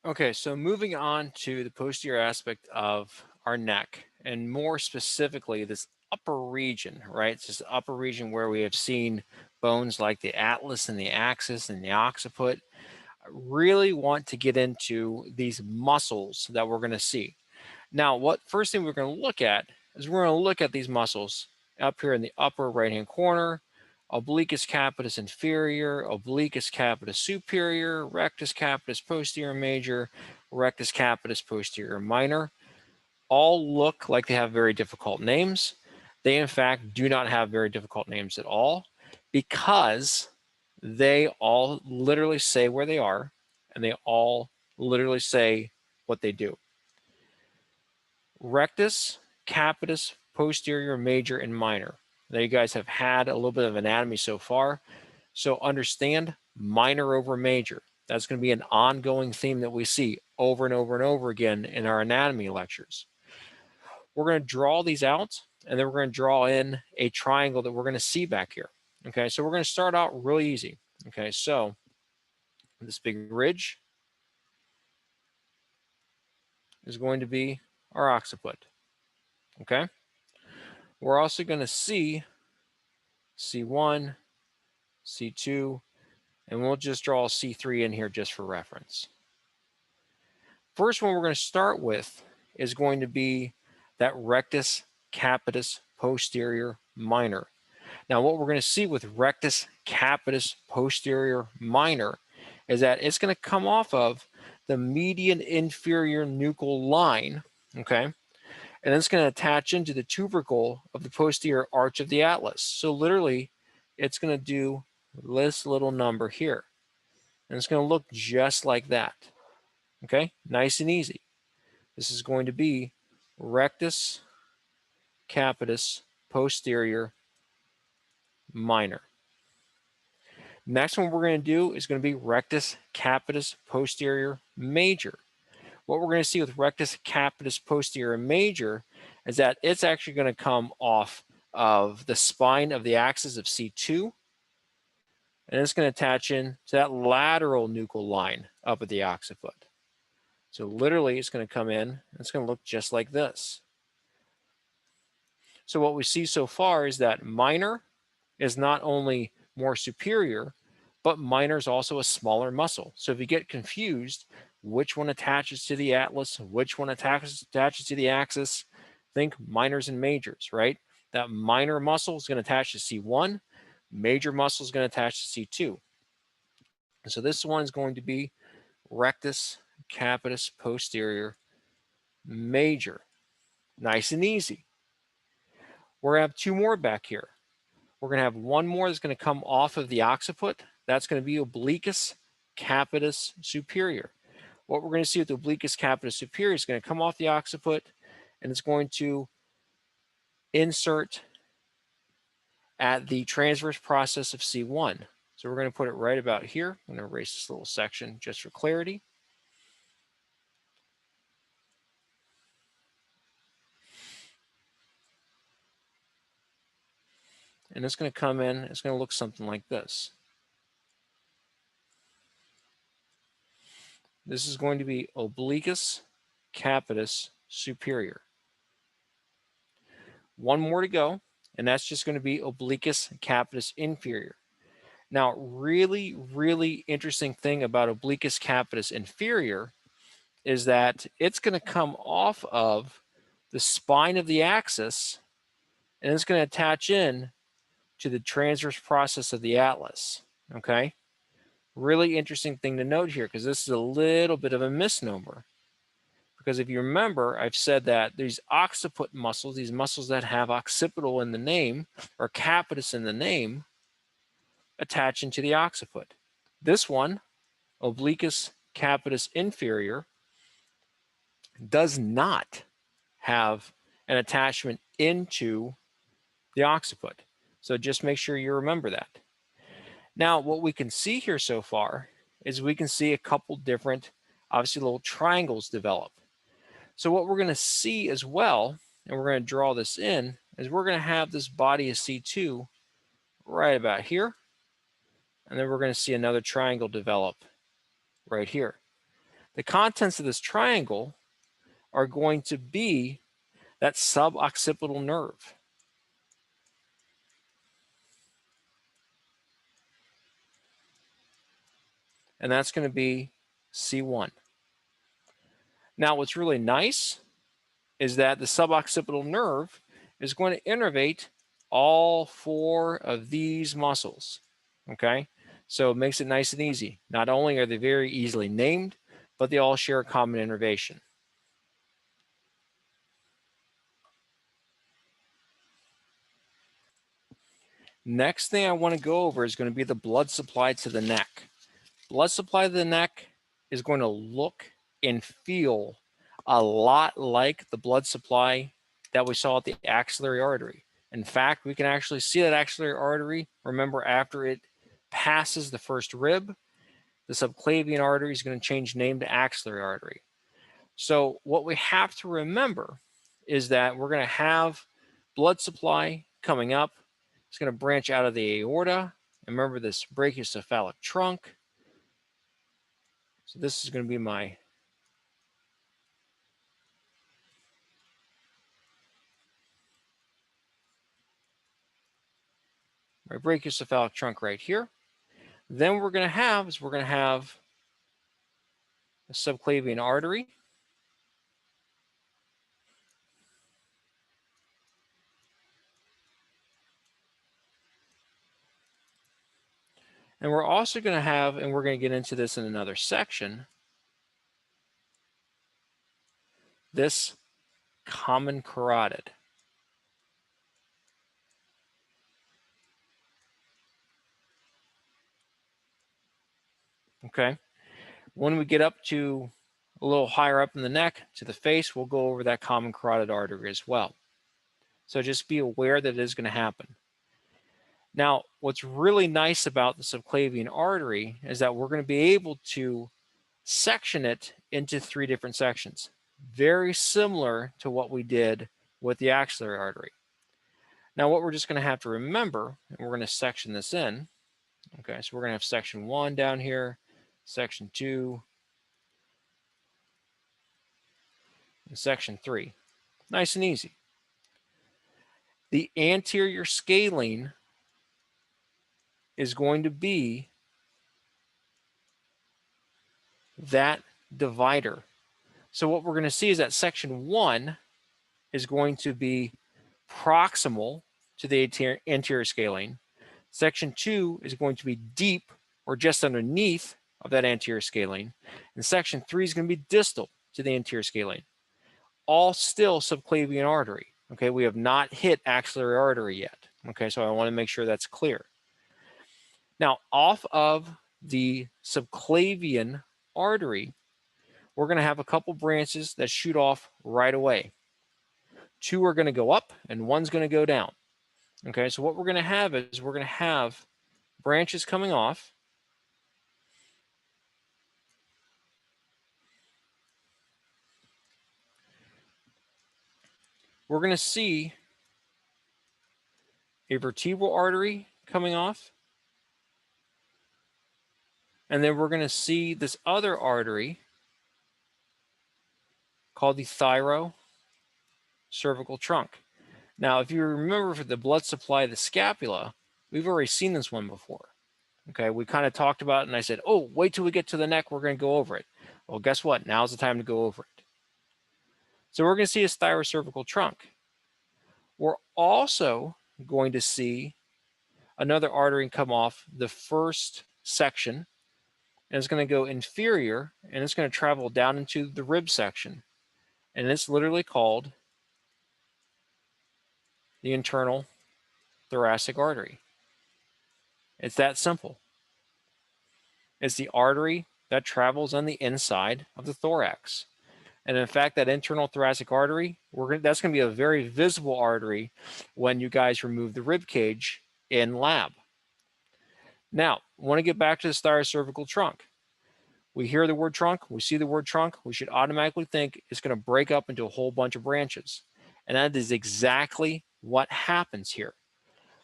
Okay, so moving on to the posterior aspect of our neck, and more specifically, this upper region, right? It's this upper region where we have seen bones like the atlas and the axis and the occiput. I really want to get into these muscles that we're going to see. Now, what first thing we're going to look at is we're going to look at these muscles up here in the upper right-hand corner: obliquus capitis inferior, obliquus capitis superior, rectus capitis posterior major, rectus capitis posterior minor. All look like they have very difficult names. They, in fact, do not have very difficult names at all, because they all literally say where they are, and they all literally say what they do. Rectus, capitis, posterior, major, and minor. Now you guys have had a little bit of anatomy so far, so understand minor over major. That's going to be an ongoing theme that we see over and over and over again in our anatomy lectures. We're going to draw these out, and then we're going to draw in a triangle that we're going to see back here. Okay, so we're going to start out really easy. Okay, so this big ridge is going to be our occiput. Okay, we're also going to see C1, C2, and we'll just draw C3 in here just for reference. First one we're going to start with is going to be that rectus capitis posterior minor. Now, what we're going to see with rectus capitis posterior minor is that it's going to come off of the median inferior nuchal line, okay? And it's going to attach into the tubercle of the posterior arch of the atlas. So literally, it's going to do this little number here. And it's going to look just like that. Okay, nice and easy. This is going to be rectus capitis posterior minor. Next one we're going to do is going to be rectus capitis posterior major. What we're going to see with rectus capitis posterior major is that it's actually going to come off of the spine of the axis of C2, and it's going to attach in to that lateral nuchal line up at the occiput. So literally it's going to come in, and it's going to look just like this. So what we see so far is that minor is not only more superior, but minor is also a smaller muscle. So if you get confused, which one attaches to the atlas, which one attaches to the axis, think minors and majors, right? That minor muscle is going to attach to C1, major muscle is going to attach to C2. So this one is going to be rectus capitis posterior major. Nice and easy. We're going to have two more back here. We're going to have one more that's going to come off of the occiput. That's going to be obliquus capitis superior. What we're going to see with the obliquus capitis superior is going to come off the occiput, and it's going to insert at the transverse process of C1. So we're going to put it right about here. I'm going to erase this little section just for clarity. And it's going to come in, it's going to look something like this. This is going to be obliquus capitis superior. One more to go, and that's just going to be obliquus capitis inferior. Now, really, really interesting thing about obliquus capitis inferior is that it's going to come off of the spine of the axis, and it's going to attach in to the transverse process of the atlas, okay? Really interesting thing to note here, because this is a little bit of a misnomer. Because if you remember, I've said that these occiput muscles, these muscles that have occipital in the name, or capitis in the name, attach into the occiput. This one, obliquus capitis inferior, does not have an attachment into the occiput. So just make sure you remember that. Now, what we can see here so far is we can see a couple different, obviously, little triangles develop. So what we're going to see as well, and we're going to draw this in, is we're going to have this body of C2 right about here, and then we're going to see another triangle develop right here. The contents of this triangle are going to be that suboccipital nerve. And that's going to be C1. Now, what's really nice is that the suboccipital nerve is going to innervate all 4 of these muscles, okay? So it makes it nice and easy. Not only are they very easily named, but they all share a common innervation. Next thing I want to go over is going to be the blood supply to the neck. Blood supply to the neck is going to look and feel a lot like the blood supply that we saw at the axillary artery. In fact, we can actually see that axillary artery. Remember, after it passes the first rib, the subclavian artery is going to change name to axillary artery. So what we have to remember is that we're going to have blood supply coming up. It's going to branch out of the aorta. And remember this brachiocephalic trunk. So this is going to be my brachiocephalic trunk right here. Then what we're going to have is we're going to have a subclavian artery. And we're also going to have, and we're going to get into this in another section, this common carotid. Okay. When we get up to a little higher up in the neck to the face, we'll go over that common carotid artery as well. So just be aware that it is going to happen. Now, what's really nice about the subclavian artery is that we're going to be able to section it into 3 different sections, very similar to what we did with the axillary artery. Now, what we're just going to have to remember, and we're going to section this in, okay, so we're going to have section 1 down here, section 2, and section 3. Nice and easy. The anterior scalene is going to be that divider. So what we're going to see is that section 1 is going to be proximal to the anterior scalene. Section 2 is going to be deep or just underneath of that anterior scalene. And section 3 is going to be distal to the anterior scalene. All still subclavian artery. Okay, we have not hit axillary artery yet. Okay, so I want to make sure that's clear. Now, off of the subclavian artery, we're going to have a couple branches that shoot off right away. 2 are going to go up and 1's going to go down. Okay, so what we're going to have is we're going to have branches coming off. We're going to see a vertebral artery coming off. And then we're going to see this other artery called the Thyrocervical Trunk. Now, if you remember for the blood supply of the scapula, we've already seen this one before. Okay, we kind of talked about it, and I said, oh, wait till we get to the neck, we're going to go over it. Well, guess what? Now's the time to go over it. So we're going to see this Thyrocervical trunk. We're also going to see another artery come off the first section, and it's going to go inferior, and it's going to travel down into the rib section. And it's literally called the internal thoracic artery. It's that simple. It's the artery that travels on the inside of the thorax. And in fact, that internal thoracic artery, that's going to be a very visible artery when you guys remove the rib cage in lab. Now, I want to get back to the Thyrocervical trunk. We hear the word trunk, we see the word trunk, we should automatically think it's going to break up into a whole bunch of branches. And that is exactly what happens here.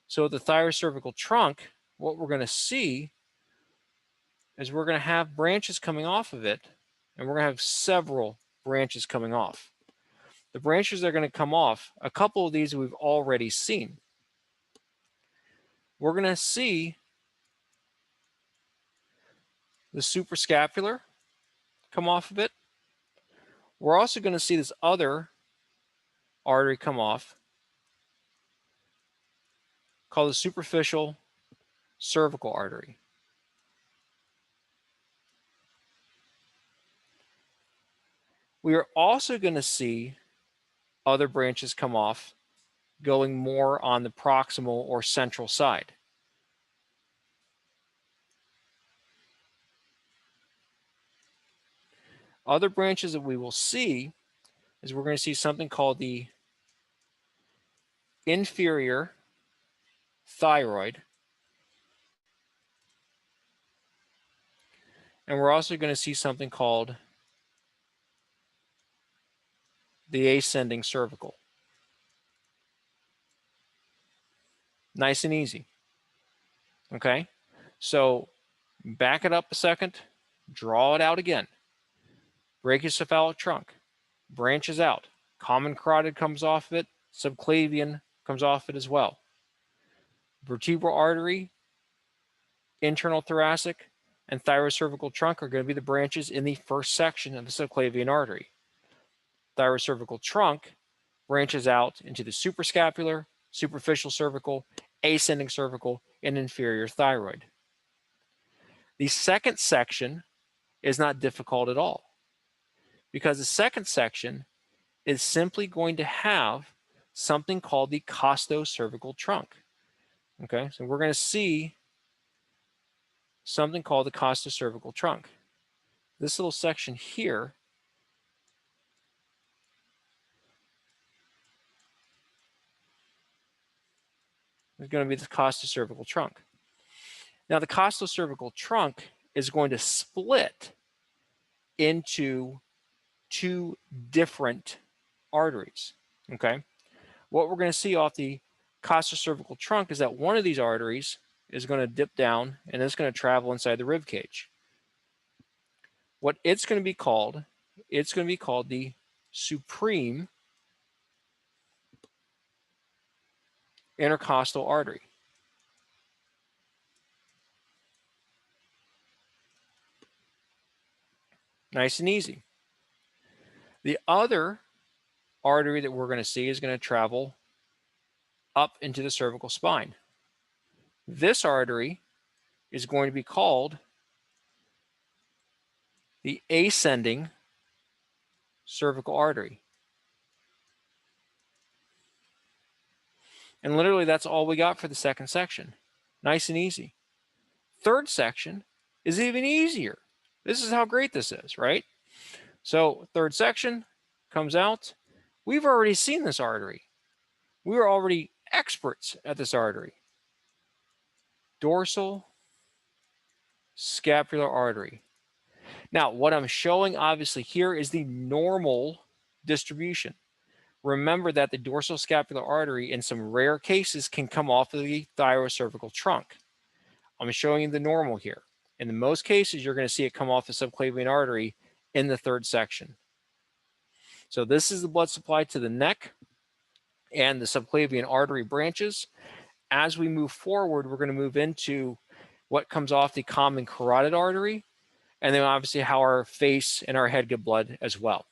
So the Thyrocervical trunk, what we're going to see is we're going to have branches coming off of it and we're going to have several branches coming off. The branches that are going to come off, a couple of these we've already seen. We're going to see the suprascapular come off of it. We're also going to see this other artery come off called the superficial cervical artery. We are also going to see other branches come off going more on the proximal or central side. Other branches that we will see is we're going to see something called the inferior thyroid. And we're also going to see something called the ascending cervical. Nice and easy. Okay, so back it up a second, draw it out again. Brachiocephalic trunk branches out. Common carotid comes off of it. Subclavian comes off it as well. Vertebral artery, internal thoracic, and thyrocervical trunk are going to be the branches in the first section of the subclavian artery. Thyrocervical trunk branches out into the suprascapular, superficial cervical, ascending cervical, and inferior thyroid. The second section is not difficult at all, because the second section is simply going to have something called the costocervical trunk. Okay, so we're going to see something called the costocervical trunk. This little section here is going to be the costocervical trunk. Now, the costocervical trunk is going to split into two different arteries. Okay, what we're going to see off the costocervical trunk is that one of these arteries is going to dip down and it's going to travel inside the rib cage. What it's going to be called, the supreme intercostal artery. Nice and easy. The other artery that we're going to see is going to travel up into the cervical spine. This artery is going to be called the ascending cervical artery. And literally that's all we got for the second section. Nice and easy. Third section is even easier. This is how great this is, right? So third section comes out. We've already seen this artery. We are already experts at this artery. Dorsal scapular artery. Now, what I'm showing obviously here is the normal distribution. Remember that the dorsal scapular artery in some rare cases can come off of the thyrocervical trunk. I'm showing you the normal here. In most cases, you're going to see it come off the subclavian artery in the third section. So this is the blood supply to the neck and the subclavian artery branches. As we move forward, we're going to move into what comes off the common carotid artery, and then obviously how our face and our head get blood as well.